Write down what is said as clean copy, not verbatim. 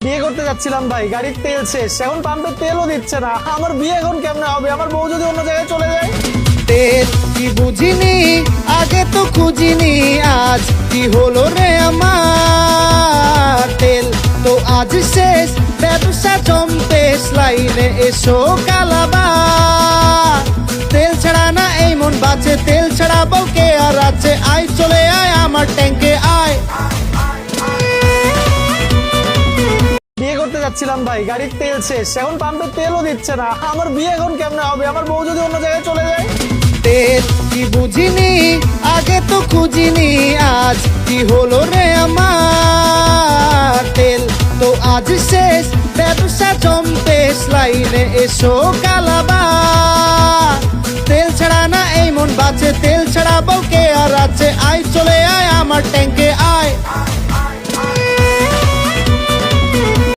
বিয়ে করতে যাচ্ছিলাম ভাই, গাড়ির তেল শেষ, এখন পাম্পে তেলও দিচ্ছে না। আমার বিয়ে এখন কেমনে হবে? আমার বউ যদি অন্য জায়গায় চলে যায়। তেল কি বুঝিনি, আগে তো খুঁজিনি, আজ কি হলো রে আমার। তেল তো আজ শেষ, ব্যবসা জমতে লাইনে এসো কালাবা। তেল ছাড়া না এই মন বাঁচে, তেল ছাড়া বউকে আর আছে। আয় চলে আয় আমার ট্যাঙ্কে আয়। বিয়ে করতে যাচ্ছিলাম ভাই, গাড়ির তেল শেষ, এখন পাম্পে তেলও দিচ্ছে না। আমার বিয়ে এখন কেমনে হবে? আমার বউ যদি অন্য জায়গায় চলে যায়। তেল কি বুঝিনি, আগে তো খুঁজিনি, আজ কি হলো রে আমার। তেল তো আজ শেষ, ব্যবসা জমতে লাইনে এসো কালাবা। তেল ছাড়া না এই মন বাঁচে, তেল ছাড়া বউকে আর আছে। আয় চলে আয় আমার ট্যাঙ্কে আয়।